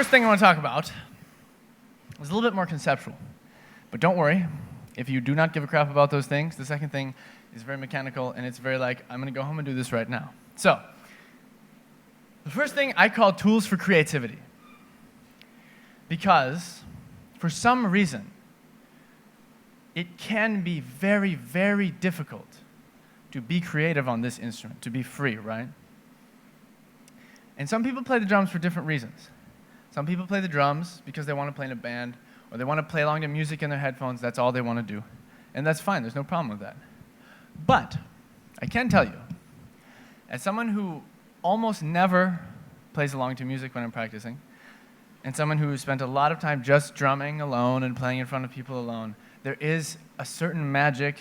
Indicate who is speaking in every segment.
Speaker 1: first thing I want to talk about is a little bit more conceptual. But don't worry, if you do not give a crap about those things, the second thing is very mechanical, and it's very like, I'm going to go home and do this right now. So, the first thing I call tools for creativity. Because, for some reason, it can be very, very difficult to be creative on this instrument, to be free, right? And some people play the drums for different reasons. Some people play the drums because they want to play in a band, or they want to play along to music in their headphones. That's all they want to do. And that's fine. There's no problem with that. But I can tell you, as someone who almost never plays along to music when I'm practicing, and someone who spent a lot of time just drumming alone and playing in front of people alone, there is a certain magic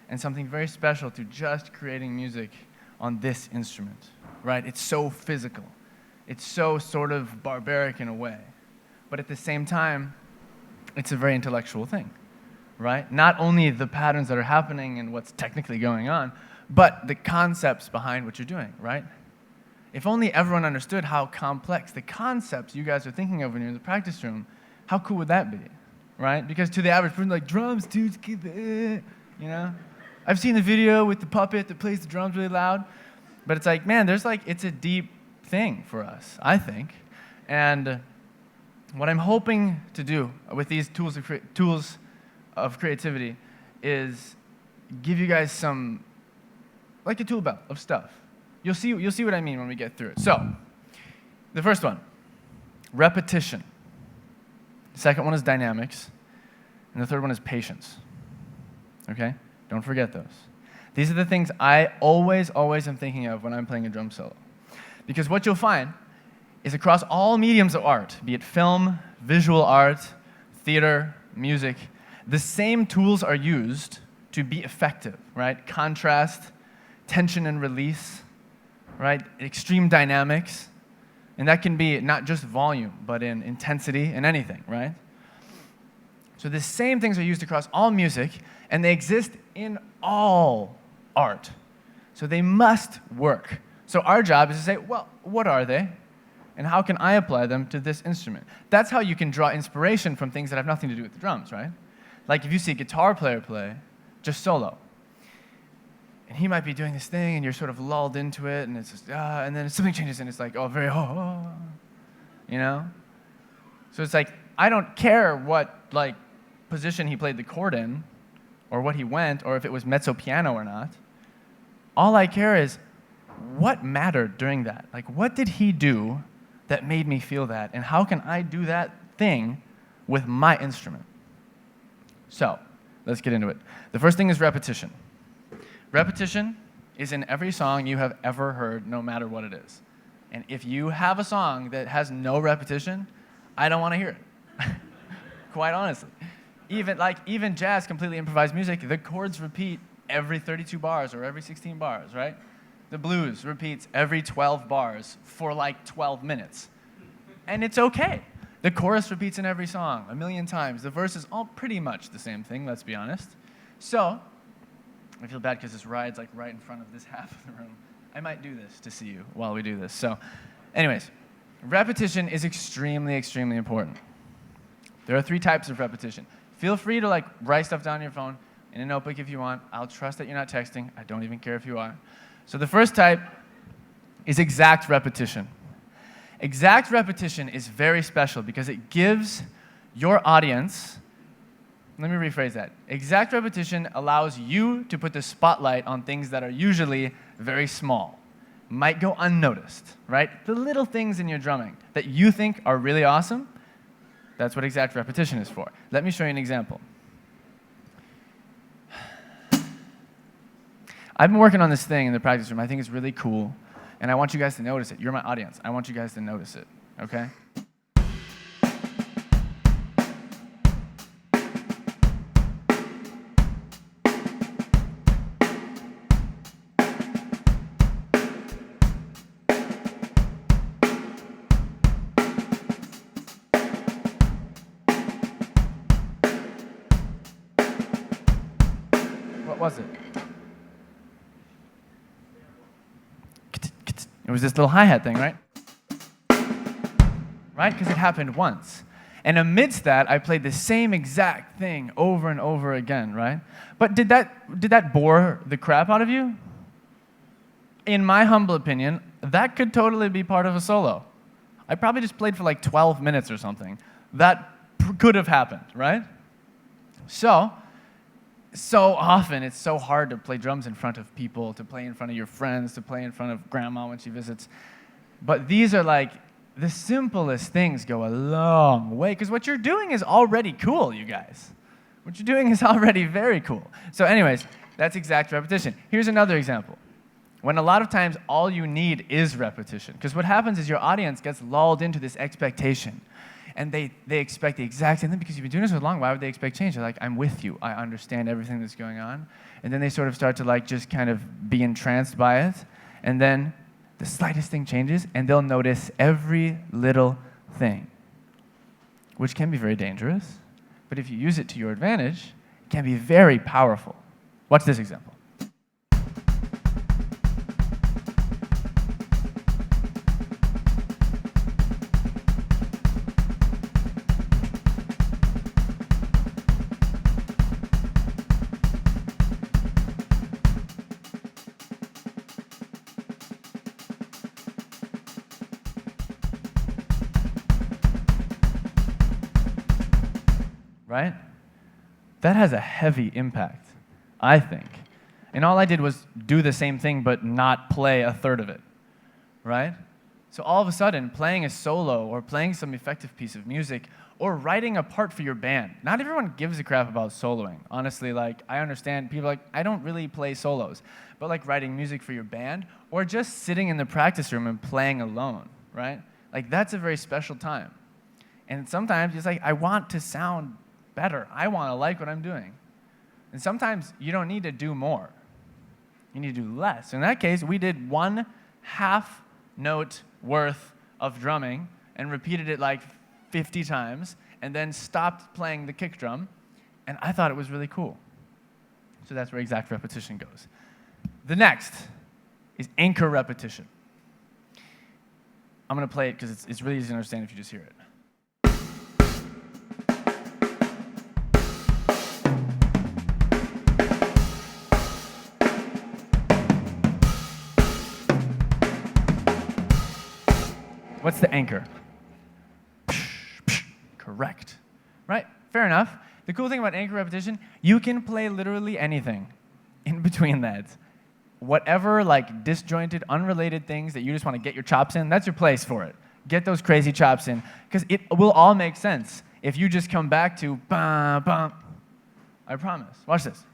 Speaker 1: and something very special to just creating music on this instrument, right? It's so physical. It's so sort of barbaric in a way. But at the same time, it's a very intellectual thing, right? Not only the patterns that are happening and what's technically going on, but the concepts behind what you're doing, right? If only everyone understood how complex the concepts you guys are thinking of when you're in the practice room, how cool would that be, right? Because to the average person, like, drums, dudes, keep it, you know? I've seen the video with the puppet that plays the drums really loud, but it's like, man, it's a deep thing for us, I think. And what I'm hoping to do with these tools of creativity is give you guys some, like a tool belt of stuff. You'll see what I mean when we get through it. So, the first one, repetition. The second one is dynamics. And the third one is patience. Okay? Don't forget those. These are the things I always am thinking of when I'm playing a drum solo. Because what you'll find is across all mediums of art, be it film, visual art, theater, music, the same tools are used to be effective, right? Contrast, tension and release, right? Extreme dynamics. And that can be not just volume, but in intensity and anything, right? So the same things are used across all music, and they exist in all art. So they must work. So our job is to say, well, what are they? And how can I apply them to this instrument? That's how you can draw inspiration from things that have nothing to do with the drums, right? Like if you see a guitar player play, just solo, and he might be doing this thing, and you're sort of lulled into it, and it's just, and then something changes, and it's like, oh, very, you know? So it's like, I don't care what, like, position he played the chord in, or what he went, or if it was mezzo piano or not. All I care is, what mattered during that? Like, what did he do that made me feel that? And how can I do that thing with my instrument? So, let's get into it. The first thing is repetition. Repetition is in every song you have ever heard, no matter what it is. And if you have a song that has no repetition, I don't want to hear it. Quite honestly. Even jazz, completely improvised music, the chords repeat every 32 bars or every 16 bars, right? The blues repeats every 12 bars for like 12 minutes. And it's okay. The chorus repeats in every song 1,000,000 times. The verse is all pretty much the same thing, let's be honest. So, I feel bad because this ride's like right in front of this half of the room. I might do this to see you while we do this. So, anyways, repetition is extremely, extremely important. There are 3 types of repetition. Feel free to write stuff down on your phone, in a notebook if you want. I'll trust that you're not texting. I don't even care if you are. So the first type is exact repetition. Exact repetition is very special because it gives your audience, let me rephrase that. Exact repetition allows you to put the spotlight on things that are usually very small, might go unnoticed, right? The little things in your drumming that you think are really awesome, that's what exact repetition is for. Let me show you an example. I've been working on this thing in the practice room. I think it's really cool, and I want you guys to notice it. You're my audience. I want you guys to notice it, okay? What was it? It was this little hi-hat thing, right? right? Because it happened once. And amidst that, I played the same exact thing over and over again, right? But did that bore the crap out of you? In my humble opinion, that could totally be part of a solo. I probably just played for like 12 minutes or something. That could have happened, right? So often it's so hard to play drums in front of people, to play in front of your friends, to play in front of grandma when she visits. But these are like, the simplest things go a long way, because what you're doing is already cool, you guys. What you're doing is already very cool. So anyways, that's exact repetition. Here's another example. When a lot of times all you need is repetition. Because what happens is your audience gets lulled into this expectation. And they expect the exact same thing because you've been doing this for long. Why would they expect change? They're like, I'm with you. I understand everything that's going on. And then they sort of start to like just kind of be entranced by it. And then the slightest thing changes, and they'll notice every little thing, which can be very dangerous. But if you use it to your advantage, it can be very powerful. Watch this example. Right? That has a heavy impact, I think. And all I did was do the same thing but not play a third of it, right? So all of a sudden, playing a solo or playing some effective piece of music or writing a part for your band. Not everyone gives a crap about soloing. Honestly, like, I understand people are like, I don't really play solos. But like writing music for your band or just sitting in the practice room and playing alone, right? Like, that's a very special time. And sometimes it's like, I want to sound better. I want to like what I'm doing. And sometimes you don't need to do more. You need to do less. In that case, we did 1/2 note worth of drumming and repeated it like 50 times and then stopped playing the kick drum. And I thought it was really cool. So that's where exact repetition goes. The next is anchor repetition. I'm going to play it because it's really easy to understand if you just hear it. What's the anchor? Correct. Right? Fair enough. The cool thing about anchor repetition, you can play literally anything in between that. Whatever like disjointed, unrelated things that you just want to get your chops in, that's your place for it. Get those crazy chops in, because it will all make sense if you just come back to bum, bum. I promise. Watch this.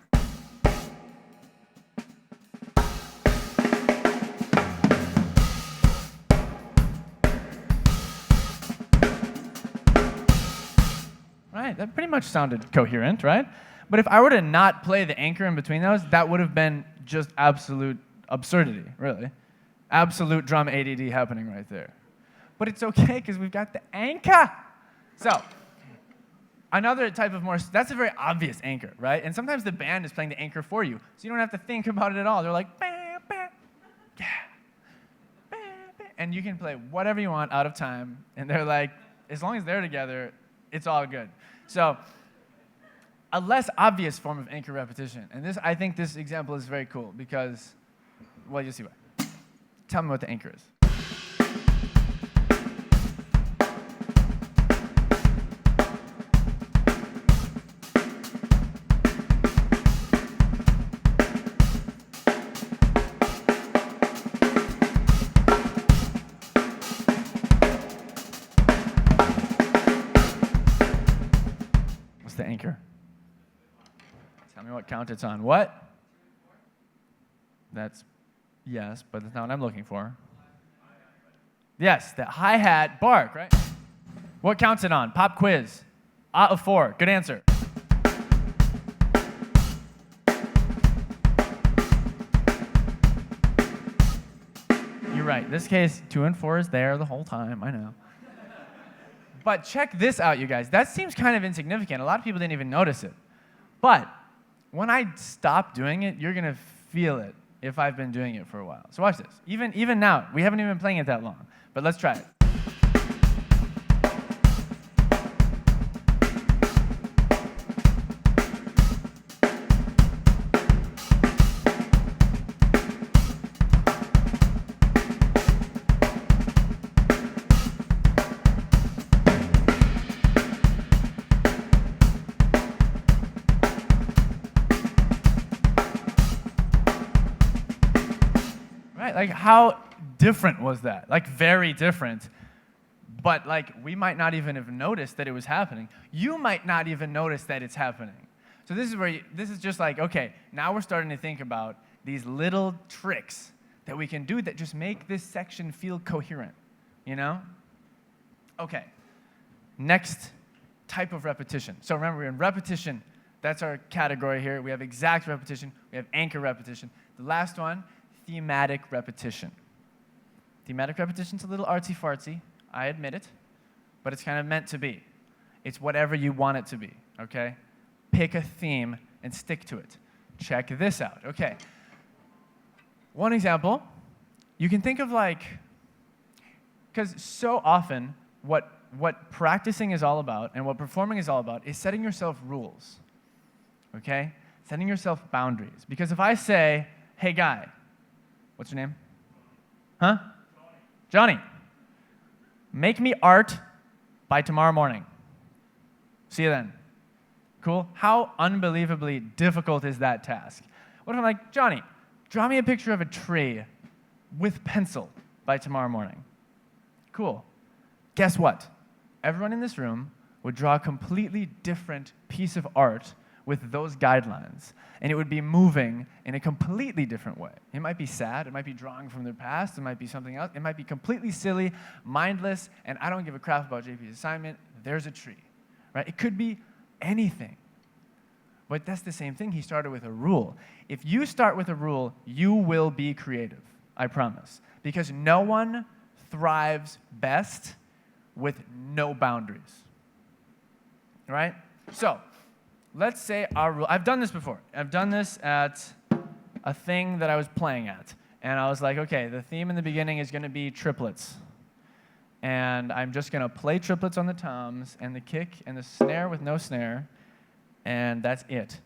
Speaker 1: Right, that pretty much sounded coherent, right? But if I were to not play the anchor in between those, that would have been just absolute absurdity, really. Absolute drum ADD happening right there. But it's okay, because we've got the anchor. So, another type of that's a very obvious anchor, right? And sometimes the band is playing the anchor for you, so you don't have to think about it at all. They're like, bah, bah, yeah, bah, bah. And you can play whatever you want out of time, and they're like, as long as they're together, it's all good. So, a less obvious form of anchor repetition, and I think this example is very cool because, well, you'll see why. Tell me what the anchor is. The anchor. Tell me what count it's on. What? That's yes, but that's not what I'm looking for. Yes, the hi-hat bark, right? What counts it on? Pop quiz. Out of 4. Good answer. You're right. In this case, 2 and 4 is there the whole time. I know. But check this out, you guys. That seems kind of insignificant. A lot of people didn't even notice it. But when I stop doing it, you're going to feel it if I've been doing it for a while. So watch this. Even now, we haven't even been playing it that long. But let's try it. Right? Like, how different was that? Like, very different. But, like, we might not even have noticed that it was happening. You might not even notice that it's happening. So this is where this is just like, okay, now we're starting to think about these little tricks that we can do that just make this section feel coherent, you know? Okay, next type of repetition. So remember, we're in repetition. That's our category here. We have exact repetition. We have anchor repetition. The last one, thematic repetition. Thematic repetition's a little artsy-fartsy. I admit it. But it's kind of meant to be. It's whatever you want it to be, okay? Pick a theme and stick to it. Check this out. Okay. One example, you can think of like, because so often what practicing is all about and what performing is all about is setting yourself rules, okay? Setting yourself boundaries. Because if I say, hey guy, what's your name? Huh? Johnny. Make me art by tomorrow morning. See you then. Cool? How unbelievably difficult is that task? What if I'm like, Johnny, draw me a picture of a tree with pencil by tomorrow morning. Cool. Guess what? Everyone in this room would draw a completely different piece of art with those guidelines. And it would be moving in a completely different way. It might be sad, it might be drawing from their past, it might be something else, it might be completely silly, mindless, and I don't give a crap about JP's assignment, there's a tree, right? It could be anything. But that's the same thing. He started with a rule. If you start with a rule, you will be creative, I promise. Because no one thrives best with no boundaries. Right? So, let's say our rule. I've done this before. I've done this at a thing that I was playing at. And I was like, okay, the theme in the beginning is going to be triplets. And I'm just going to play triplets on the toms and the kick and the snare with no snare. And that's it.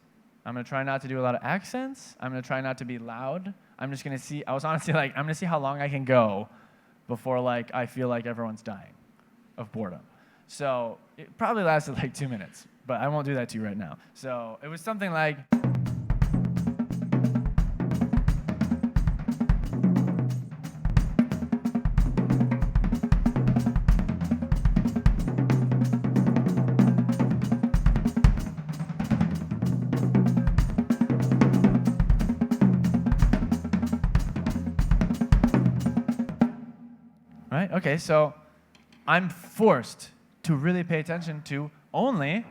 Speaker 1: I'm going to try not to do a lot of accents. I'm going to try not to be loud. I'm just going to see, I was honestly like, I'm going to see how long I can go before like I feel like everyone's dying of boredom. So it probably lasted like 2 minutes, but I won't do that to you right now. So it was something like, right? Okay, so I'm forced to really pay attention to only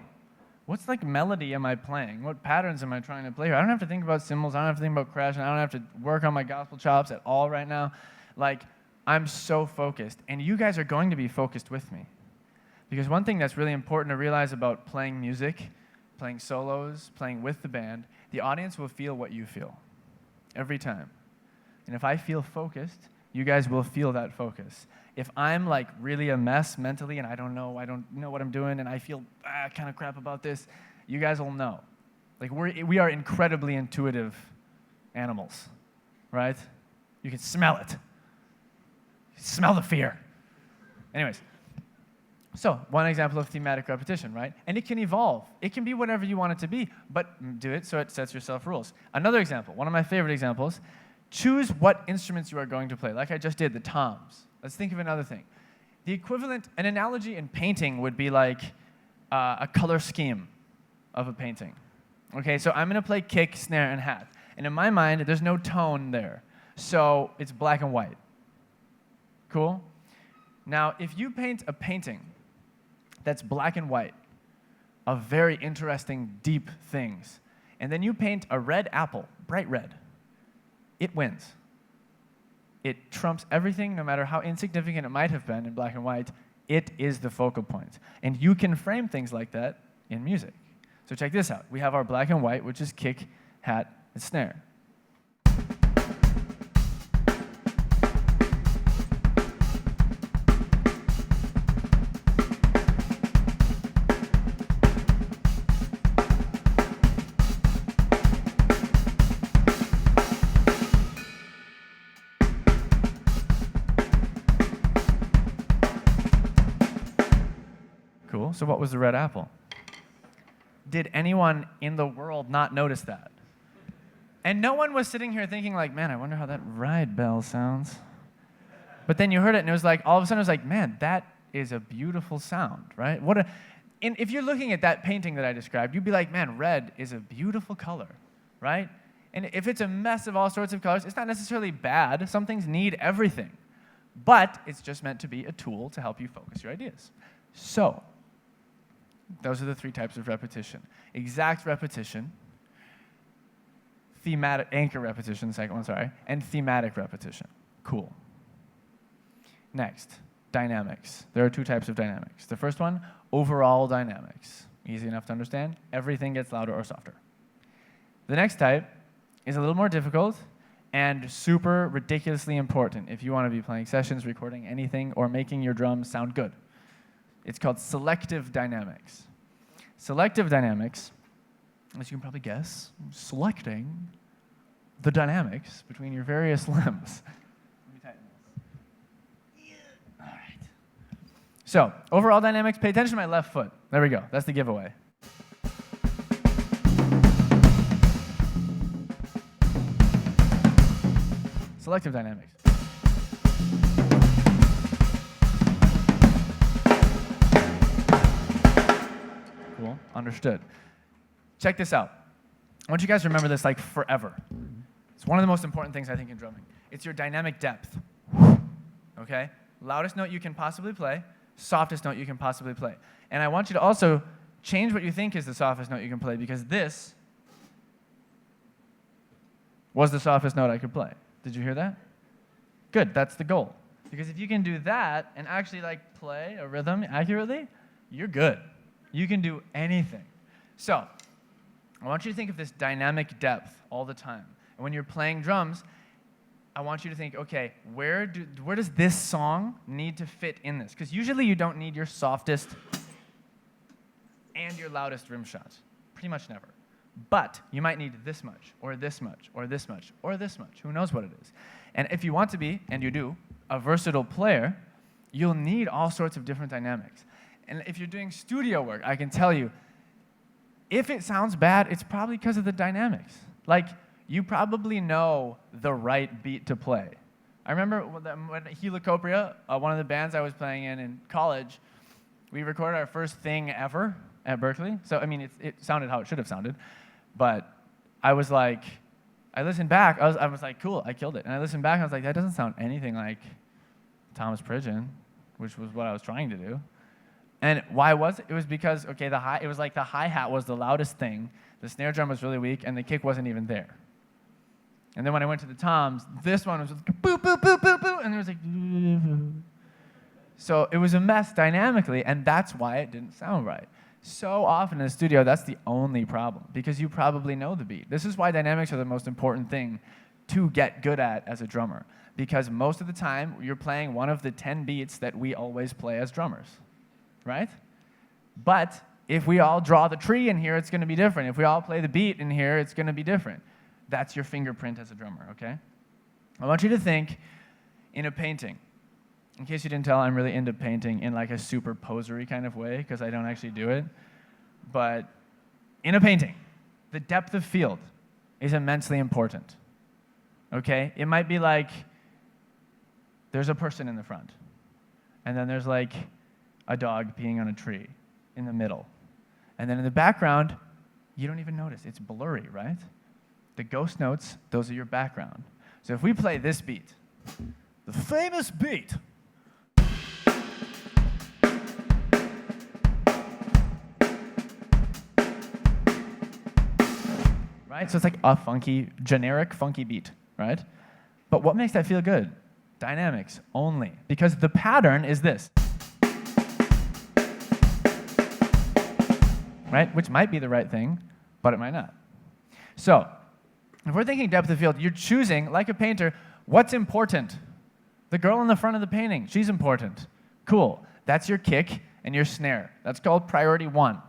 Speaker 1: what's like melody am I playing? What patterns am I trying to play here? I don't have to think about cymbals. I don't have to think about crashing. I don't have to work on my gospel chops at all right now. Like, I'm so focused. And you guys are going to be focused with me. Because one thing that's really important to realize about playing music, playing solos, playing with the band, the audience will feel what you feel every time. And if I feel focused, you guys will feel that focus. If I'm like really a mess mentally and I don't know what I'm doing and I feel kind of crap about this, you guys will know. Like we are incredibly intuitive animals, right? You can smell it. You can smell the fear. Anyways, so one example of thematic repetition, right? And it can evolve. It can be whatever you want it to be, but do it so it sets yourself rules. Another example, one of my favorite examples, choose what instruments you are going to play. Like I just did, the toms. Let's think of another thing. The equivalent, an analogy in painting would be like a color scheme of a painting. Okay, so I'm going to play kick, snare, and hat. And in my mind, there's no tone there. So it's black and white. Cool? Now, if you paint a painting that's black and white of very interesting, deep things, and then you paint a red apple, bright red, it wins. It trumps everything, no matter how insignificant it might have been in black and white. It is the focal point. And you can frame things like that in music. So check this out. We have our black and white, which is kick, hat, and snare. Cool. So what was the red apple? Did anyone in the world not notice that? And no one was sitting here thinking like, man, I wonder how that ride bell sounds. But then you heard it, and it was like, all of a sudden it was like, man, that is a beautiful sound, right? And if you're looking at that painting that I described, you'd be like, man, red is a beautiful color, right? And if it's a mess of all sorts of colors, it's not necessarily bad. Some things need everything. But it's just meant to be a tool to help you focus your ideas. So, those are the 3 types of repetition. Exact repetition, thematic, anchor repetition, the second one, sorry, and thematic repetition. Cool. Next, dynamics. There are 2 types of dynamics. The first one, overall dynamics. Easy enough to understand. Everything gets louder or softer. The next type is a little more difficult and super ridiculously important if you want to be playing sessions, recording anything, or making your drums sound good. It's called selective dynamics. Selective dynamics, as you can probably guess, selecting the dynamics between your various limbs. Let me tighten this. Yeah. All right. So, overall dynamics, pay attention to my left foot. There we go. That's the giveaway. Selective dynamics. Cool, understood. Check this out. I want you guys to remember this like forever. It's one of the most important things I think in drumming. It's your dynamic depth. Okay? Loudest note you can possibly play, softest note you can possibly play. And I want you to also change what you think is the softest note you can play, because this was the softest note I could play. Did you hear that? Good, that's the goal. Because if you can do that and actually like play a rhythm accurately, you're good. You can do anything. So, I want you to think of this dynamic depth all the time. And when you're playing drums, I want you to think, okay, where does this song need to fit in this? Because usually you don't need your softest and your loudest rim shots. Pretty much never. But you might need this much, or this much, or this much, or this much. Who knows what it is? And if you want to be, and you do, a versatile player, you'll need all sorts of different dynamics. And if you're doing studio work, I can tell you, if it sounds bad, it's probably because of the dynamics. Like, you probably know the right beat to play. I remember when Helicopria, one of the bands I was playing in college, we recorded our first thing ever at Berkeley. So, I mean, it sounded how it should have sounded. But I was like, I listened back, I was like, cool, I killed it. And I listened back, and I was like, that doesn't sound anything like Thomas Pridgeon, which was what I was trying to do. And why was it? It was because, okay, it was like the hi-hat was the loudest thing, the snare drum was really weak, and the kick wasn't even there. And then when I went to the toms, this one was just boop, boop, boop, boop, boop, and it was like, so it was a mess dynamically, and that's why it didn't sound right. So often in the studio, that's the only problem, because you probably know the beat. This is why dynamics are the most important thing to get good at as a drummer, because most of the time, you're playing one of the 10 beats that we always play as drummers, right? But if we all draw the tree in here, it's going to be different. If we all play the beat in here, it's going to be different. That's your fingerprint as a drummer, okay? I want you to think in a painting. In case you didn't tell, I'm really into painting in like a super posery kind of way, because I don't actually do it. But in a painting, the depth of field is immensely important, okay? It might be like there's a person in the front, and then there's like a dog peeing on a tree in the middle. And then in the background, you don't even notice. It's blurry, right? The ghost notes, those are your background. So if we play this beat, the famous beat, right? So it's like a funky, generic funky beat, right? But what makes that feel good? Dynamics only. Because the pattern is this. Right? Which might be the right thing, but it might not. So, if we're thinking depth of field, you're choosing, like a painter, what's important. The girl in the front of the painting, she's important. Cool. That's your kick and your snare. That's called priority 1.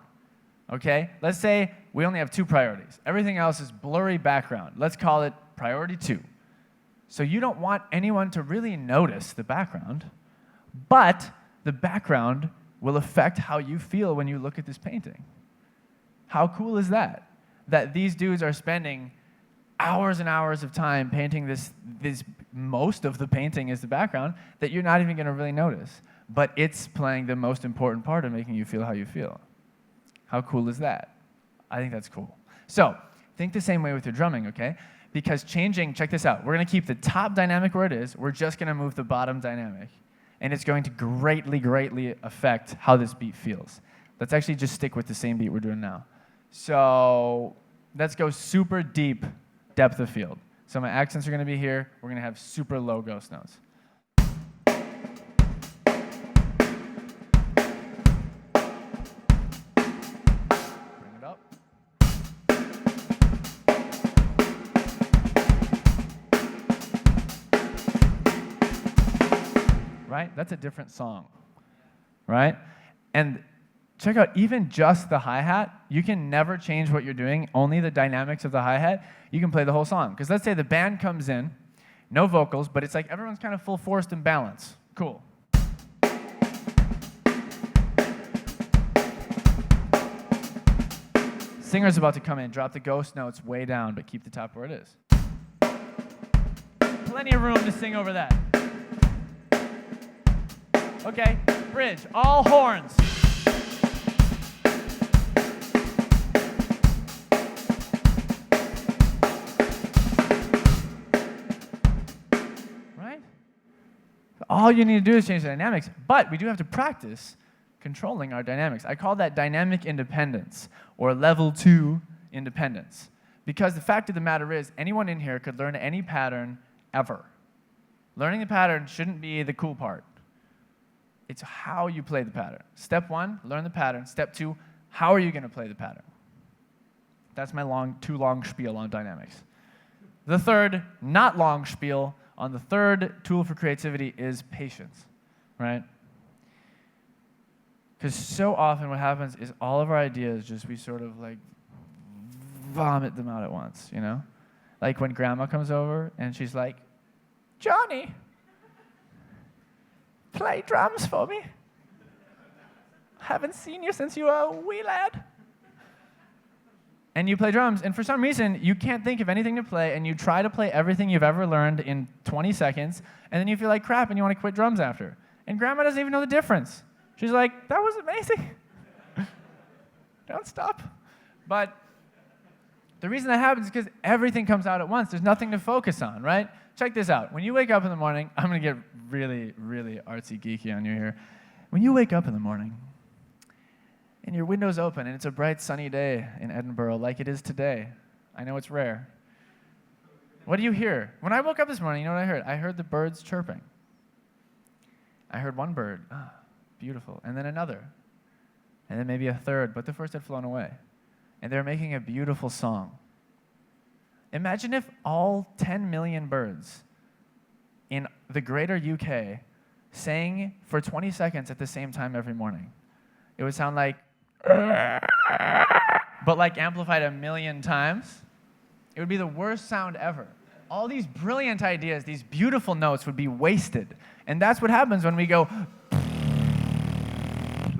Speaker 1: Okay? Let's say we only have 2 priorities. Everything else is blurry background. Let's call it priority 2. So you don't want anyone to really notice the background, but the background will affect how you feel when you look at this painting. How cool is that? That these dudes are spending hours and hours of time painting this most of the painting is the background that you're not even going to really notice. But it's playing the most important part of making you feel how you feel. How cool is that? I think that's cool. So think the same way with your drumming, okay? Because changing, check this out. We're going to keep the top dynamic where it is. We're just going to move the bottom dynamic. And it's going to greatly, greatly affect how this beat feels. Let's actually just stick with the same beat we're doing now. So let's go super deep depth of field. So my accents are going to be here. We're going to have super low ghost notes. Bring it up. Right? That's a different song. Right? And check out, even just the hi-hat, you can never change what you're doing, only the dynamics of the hi-hat. You can play the whole song. Because let's say the band comes in, no vocals, but it's like everyone's kind of full forced and balanced. Cool. Singer's about to come in, drop the ghost notes way down, but keep the top where it is. Plenty of room to sing over that. Okay, bridge, all horns. Right? All you need to do is change the dynamics, but we do have to practice controlling our dynamics. I call that dynamic independence, or level 2 independence. Because the fact of the matter is, anyone in here could learn any pattern ever. Learning the pattern shouldn't be the cool part. It's how you play the pattern. Step 1, learn the pattern. Step 2, how are you going to play the pattern? That's my too long spiel on dynamics. The third, not long spiel on the third tool for creativity is patience, right? Because so often what happens is all of our ideas we sort of like vomit them out at once, you know? Like when grandma comes over and she's like, Johnny, play drums for me. Haven't seen you since you were a wee lad. And you play drums, and for some reason, you can't think of anything to play, and you try to play everything you've ever learned in 20 seconds, and then you feel like crap, and you want to quit drums after. And grandma doesn't even know the difference. She's like, that was amazing. Don't stop. But the reason that happens is because everything comes out at once. There's nothing to focus on, right? Check this out. When you wake up in the morning, I'm going to get really, really artsy geeky on you here. When you wake up in the morning and your window's open and it's a bright sunny day in Edinburgh like it is today, I know it's rare. What do you hear? When I woke up this morning, you know what I heard? I heard the birds chirping. I heard one bird, beautiful, and then another, and then maybe a third, but the first had flown away. And they're making a beautiful song. Imagine if all 10 million birds in the greater UK sang for 20 seconds at the same time every morning. It would sound like, but like amplified 1 million times. It would be the worst sound ever. All these brilliant ideas, these beautiful notes would be wasted. And that's what happens when we go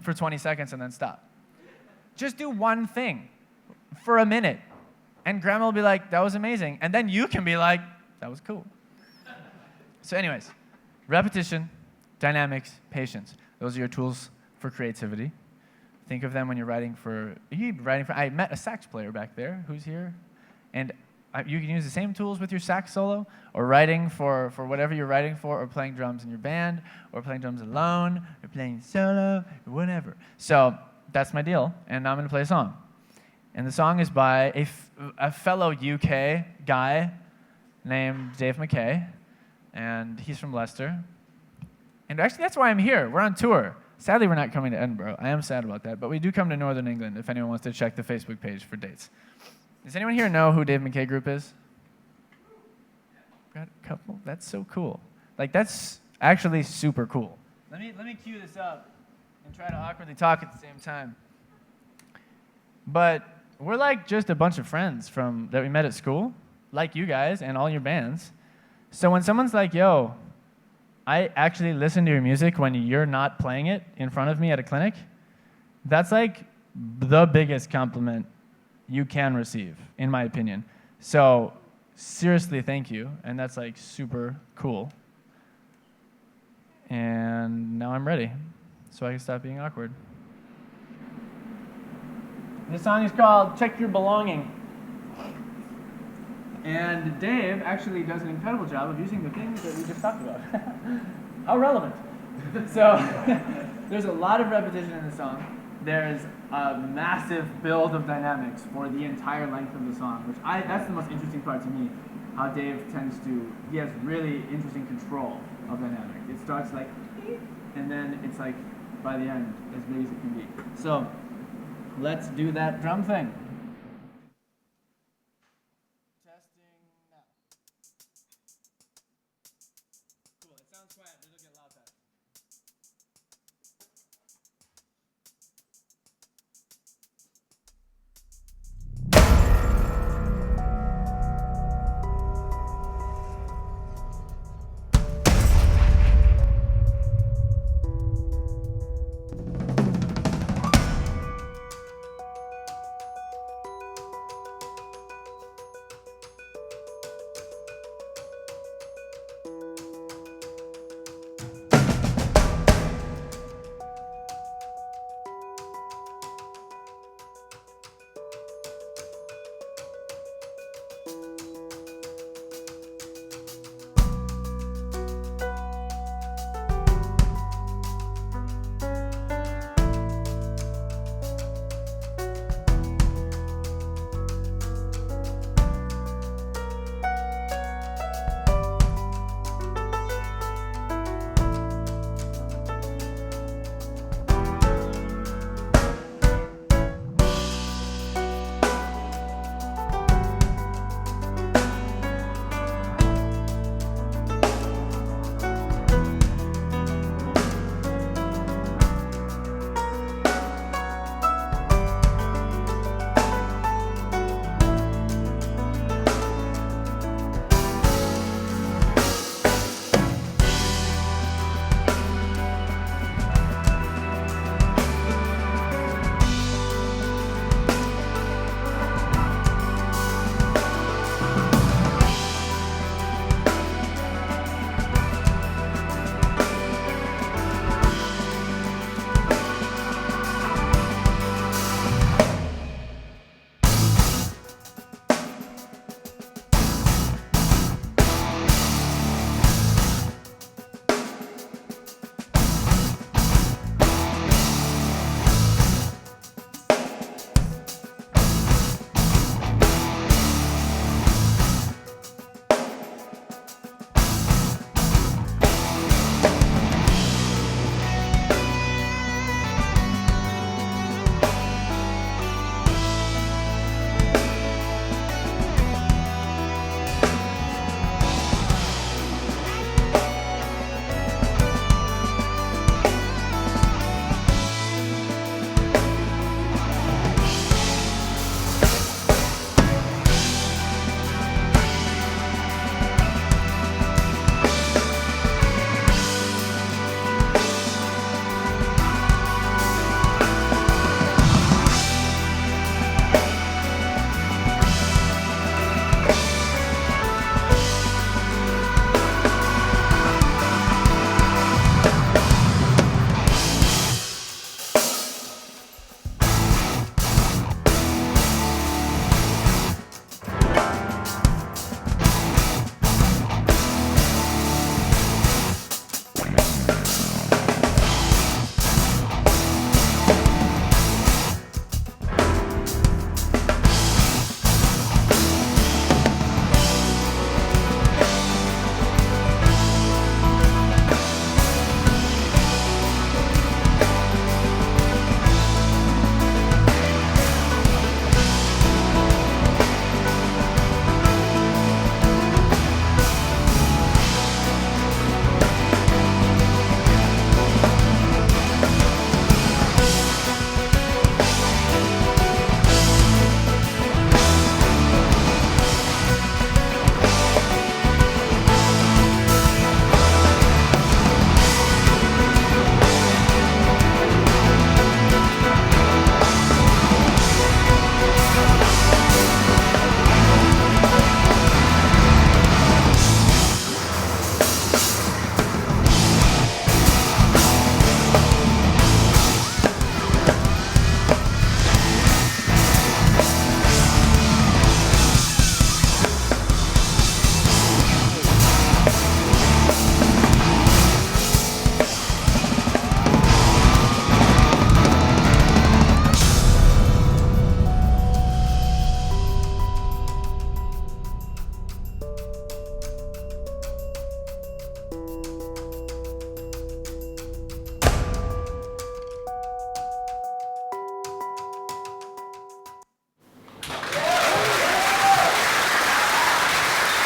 Speaker 1: for 20 seconds and then stop. Just do one thing for a minute. And grandma will be like, that was amazing. And then you can be like, that was cool. So anyways, repetition, dynamics, patience. Those are your tools for creativity. Think of them when you're writing for, I met a sax player back there who's here. And you can use the same tools with your sax solo, or writing for whatever you're writing for, or playing drums in your band, or playing drums alone, or playing solo, or whatever. So that's my deal, and now I'm going to play a song. And the song is by a fellow UK guy named Dave McKay, and he's from Leicester. And actually, that's why I'm here. We're on tour. Sadly, we're not coming to Edinburgh. I am sad about that, but we do come to Northern England if anyone wants to check the Facebook page for dates. Does anyone here know who Dave McKay Group is? Got a couple? That's so cool. Like, that's actually super cool. Let me cue this up and try to awkwardly talk at the same time. But we're like just a bunch of friends that we met at school, like you guys and all your bands. So when someone's like, yo, I actually listen to your music when you're not playing it in front of me at a clinic, that's like the biggest compliment you can receive, in my opinion. So seriously, thank you. And that's like super cool. And now I'm ready, so I can stop being awkward. This song is called Check Your Belonging. And Dave actually does an incredible job of using the things that we just talked about. How relevant. So there's a lot of repetition in the song. There's a massive build of dynamics for the entire length of the song, which that's the most interesting part to me, how Dave he has really interesting control of dynamics. It starts like, and then it's like, by the end, as big as it can be. So let's do that drum thing. Testing now. Cool, it sounds quiet, but it'll get loud fast.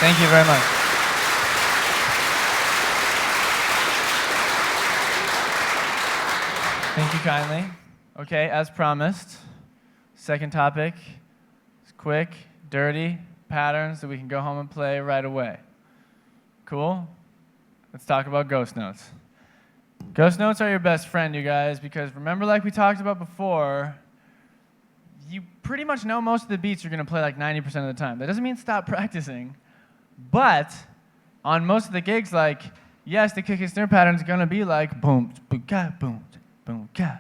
Speaker 1: Thank you very much. Thank you kindly. Okay, as promised, second topic is quick, dirty patterns that we can go home and play right away. Cool? Let's talk about ghost notes. Ghost notes are your best friend, you guys, because remember, like we talked about before, you pretty much know most of the beats you're going to play like 90% of the time. That doesn't mean stop practicing, but on most of the gigs, like, yes, the kick and snare pattern is going to be like boom, boom, ka, boom, boom, ka.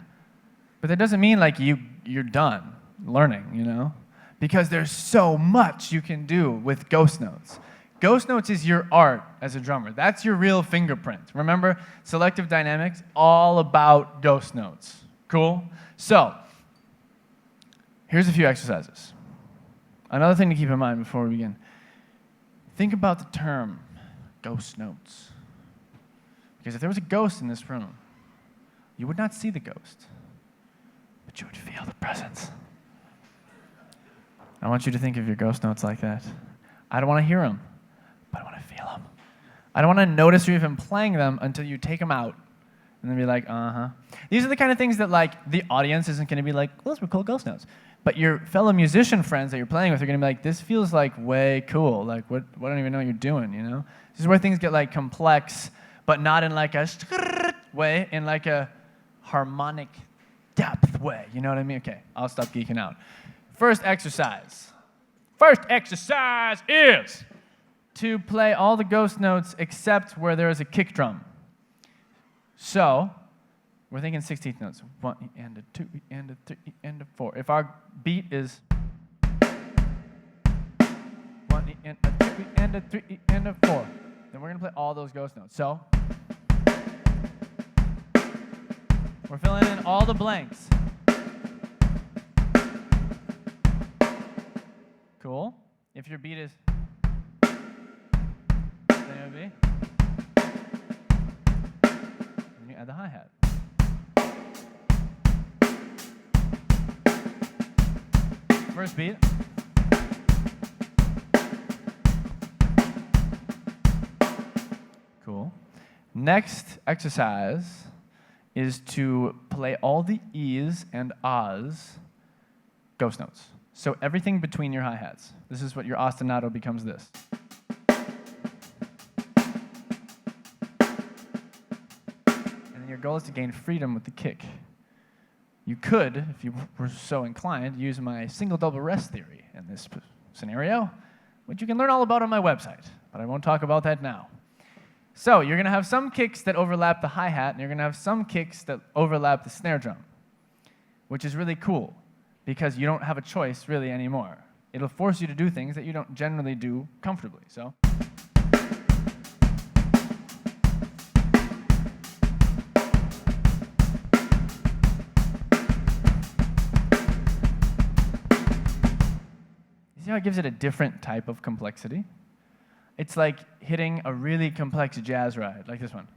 Speaker 1: But that doesn't mean like you're done learning, you know? Because there's so much you can do with ghost notes. Ghost notes is your art as a drummer. That's your real fingerprint. Remember, selective dynamics, all about ghost notes. Cool? So, here's a few exercises. Another thing to keep in mind before we begin. Think about the term ghost notes. Because if there was a ghost in this room, you would not see the ghost, but you would feel the presence. I want you to think of your ghost notes like that. I don't want to hear them, but I want to feel them. I don't want to notice you're even playing them until you take them out and then be like, uh-huh. These are the kind of things that like the audience isn't going to be like, well, those were cool ghost notes. But your fellow musician friends that you're playing with are going to be like, this feels like way cool. Like, what I don't even know what you're doing, you know? This is where things get like complex, but not in like a way, in like a harmonic depth way. You know what I mean? Okay, I'll stop geeking out. First exercise is to play all the ghost notes except where there is a kick drum. So, we're thinking 16th notes. 1 and a 2 and a 3 and a 4. If our beat is 1 and a 2 and a 3 and a 4, then we're going to play all those ghost notes. So, we're filling in all the blanks. Cool. If your beat is, then it would be, then you add the hi-hat. First beat. Cool. Next exercise is to play all the E's and Ah's ghost notes. So everything between your hi-hats. This is what your ostinato becomes this. And then your goal is to gain freedom with the kick. You could, if you were so inclined, use my single-double rest theory in this scenario, which you can learn all about on my website, but I won't talk about that now. So you're going to have some kicks that overlap the hi-hat, and you're going to have some kicks that overlap the snare drum, which is really cool, because you don't have a choice really anymore. It'll force you to do things that you don't generally do comfortably. So. You see how it gives it a different type of complexity? It's like hitting a really complex jazz ride, like this one,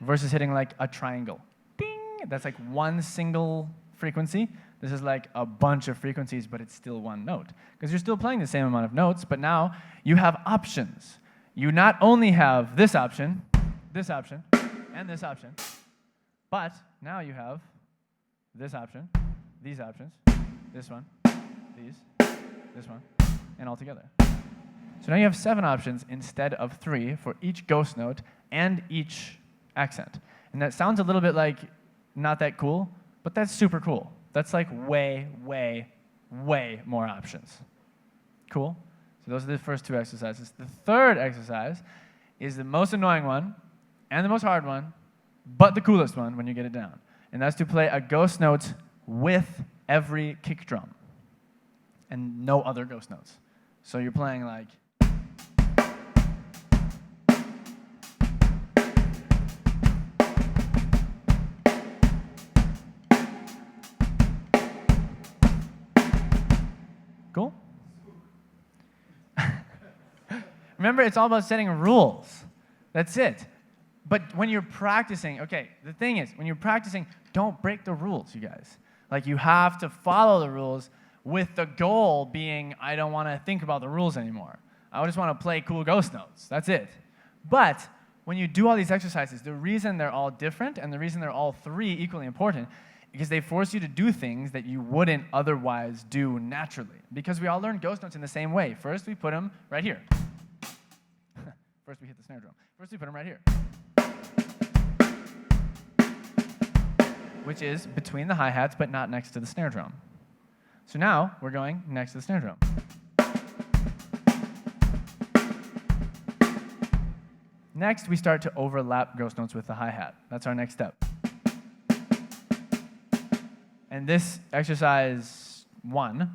Speaker 1: versus hitting like a triangle. Ding! That's like one single frequency. This is like a bunch of frequencies, but it's still one note. Because you're still playing the same amount of notes, but now you have options. You not only have this option, and this option, but now you have this option, these options, this one, these, this one, and all together. So now you have 7 options instead of 3 for each ghost note and each accent. And that sounds a little bit like not that cool, but that's super cool. That's like way, way, way more options. Cool? So those are the first 2 exercises. The third exercise is the most annoying one and the most hard one, but the coolest one when you get it down. And that's to play a ghost note with every kick drum and no other ghost notes. So you're playing like, cool? Remember, it's all about setting rules. That's it. But when you're practicing, okay, the thing is, when you're practicing, don't break the rules, you guys. Like, you have to follow the rules with the goal being, I don't want to think about the rules anymore. I just want to play cool ghost notes. That's it. But when you do all these exercises, the reason they're all different and the reason they're all three equally important is because they force you to do things that you wouldn't otherwise do naturally. Because we all learn ghost notes in the same way. First, we put them right here. First, we hit the snare drum. First, we put them right here, which is between the hi-hats, but not next to the snare drum. So now, we're going next to the snare drum. Next, we start to overlap ghost notes with the hi-hat. That's our next step. And this exercise 1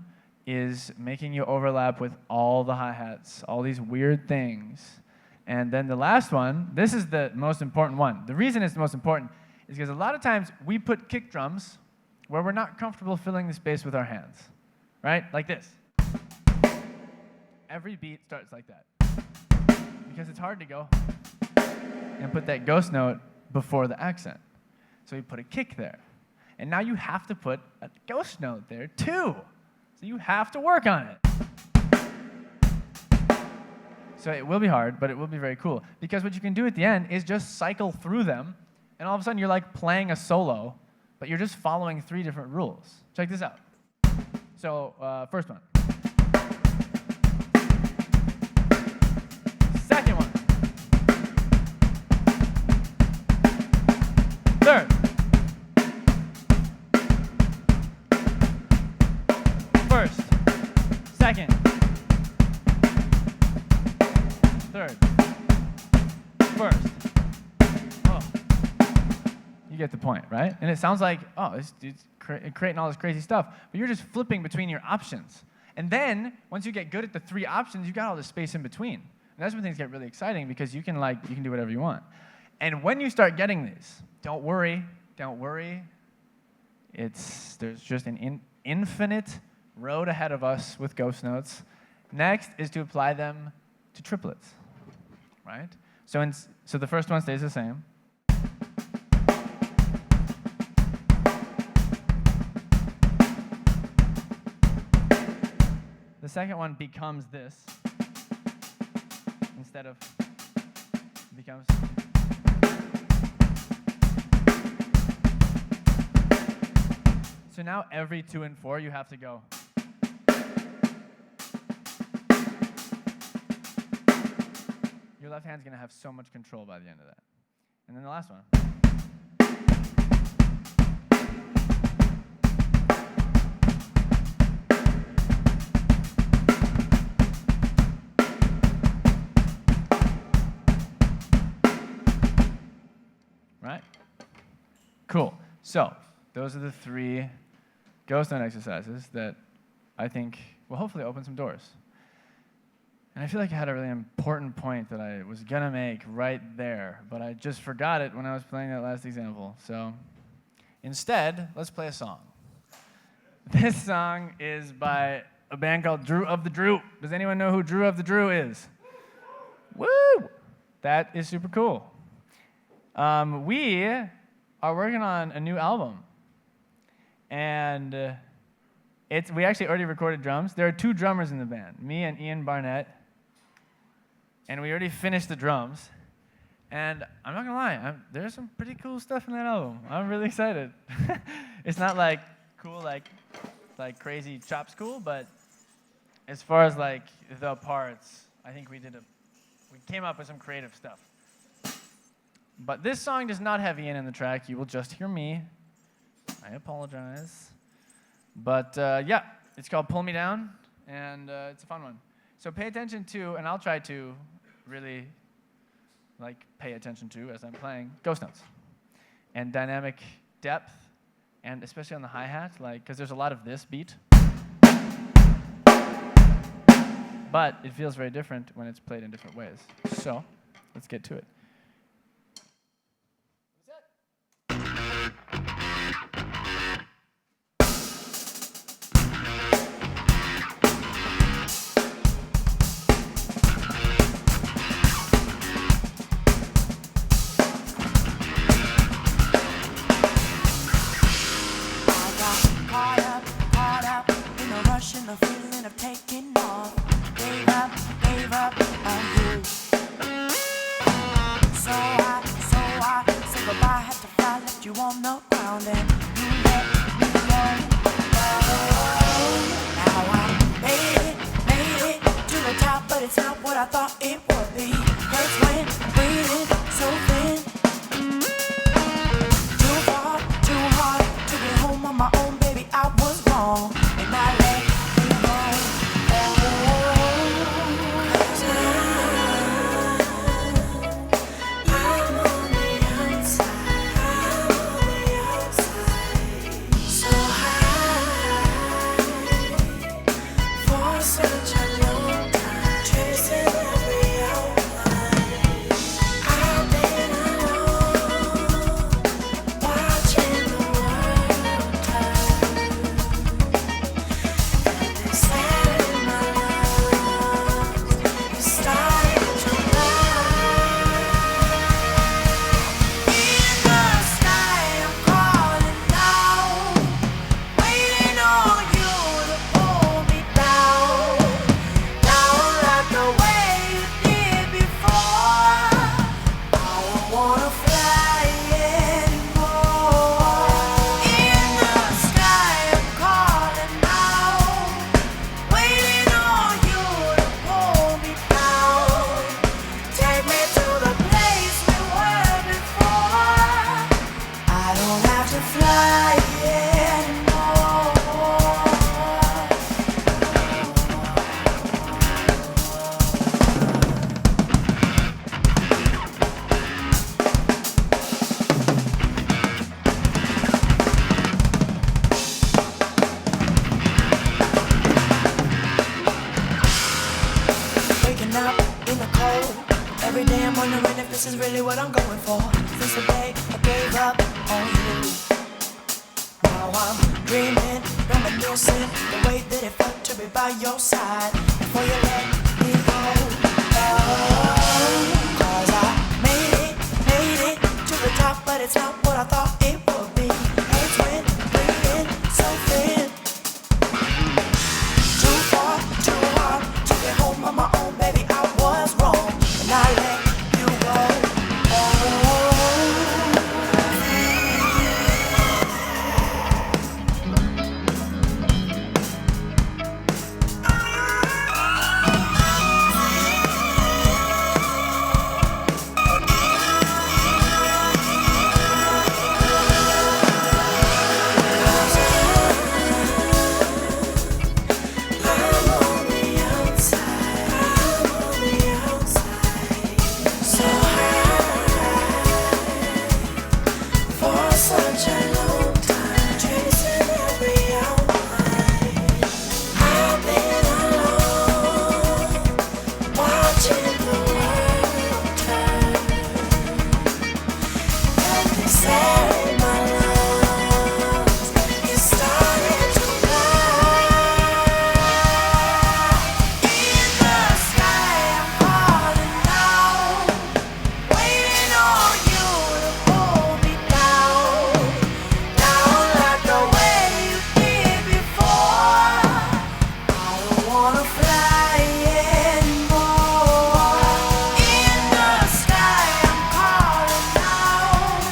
Speaker 1: is making you overlap with all the hi-hats, all these weird things. And then the last one, this is the most important one. The reason it's the most important is because a lot of times we put kick drums where we're not comfortable filling the space with our hands, right? Like this. Every beat starts like that because it's hard to go and put that ghost note before the accent. So we put a kick there. And now you have to put a ghost note there too. So you have to work on it. So it will be hard, but it will be very cool. Because what you can do at the end is just cycle through them, and all of a sudden you're like playing a solo, but you're just following 3 different rules. Check this out. So first one. Second one. Third. First. Second. Third. First. Oh. You get the point, right? And it sounds like, oh, it's creating all this crazy stuff. But you're just flipping between your options. And then, once you get good at the 3 options, you've got all this space in between. And that's when things get really exciting because you can do whatever you want. And when you start getting these, don't worry. There's just an infinite road ahead of us with ghost notes. Next is to apply them to triplets, right? So the first one stays the same. The second one becomes this instead of becomes. So now every 2 and 4 you have to go. Your left hand's going to have so much control by the end of that. And then the last one. Right? Cool. So those are the 3 ghost note exercises that I think will hopefully open some doors. And I feel like I had a really important point that I was going to make right there, but I just forgot it when I was playing that last example. So instead, let's play a song. This song is by a band called Drew of the Drew. Does anyone know who Drew of the Drew is? Woo! That is super cool. We are working on a new album. And we actually already recorded drums. There are 2 drummers in the band, me and Ian Barnett. And we already finished the drums. And I'm not going to lie, there's some pretty cool stuff in that album. I'm really excited. It's not like cool, like crazy chops cool, but as far as like the parts, I think we came up with some creative stuff. But this song does not have Ian in the track. You will just hear me. I apologize. But yeah, it's called Pull Me Down, and it's a fun one. So pay attention to, and I'll try to really pay attention to as I'm playing, ghost notes and dynamic depth, and especially on the hi-hat, because there's a lot of this beat. But it feels very different when it's played in different ways. So let's get to it.
Speaker 2: The feeling of taking off. Gave up on the ground and you let me go. Now I made it to the top, but it's not what I thought it would be. Hurts when I'm breathing so thin. Too far, too hard to get home on my own, baby. I was wrong, and I let you go. Such a long time, chasing every outline. I've been alone, watching the world turn. And it's sad in my lungs, it's starting to burn. In the sky, I'm calling out, waiting on you to pull me down. Down like the way you did before. I don't wanna fly anymore. In the sky, I'm calling out, waiting on you to pull me down. Take me to the place we were before. I don't have to fly anymore. Waking up in the cold. Every day I'm wondering if this is really what I'm going for. Since the day I gave up on you. Now I'm dreaming, reminiscing the way that it felt to be by your side before you let me go. Cause I made it to the top, but it's not what I thought it would be. Hurts when breathing so thin. Too far, too hard to get home on my own, baby. I was wrong, and I let you go. I'm on the outside, so high for such a long time, chasing every outline. I've been alone, watching the world turn, and this air in my lungs is starting to burn. In the sky, I'm calling out, waiting on you to pull me down. Down like the way you did before. I don't wanna fly anymore. In the sky, I'm calling out,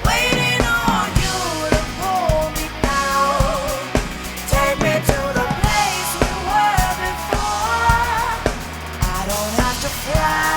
Speaker 2: waiting on you to pull me down. Take me to the place we were before. I don't have to fly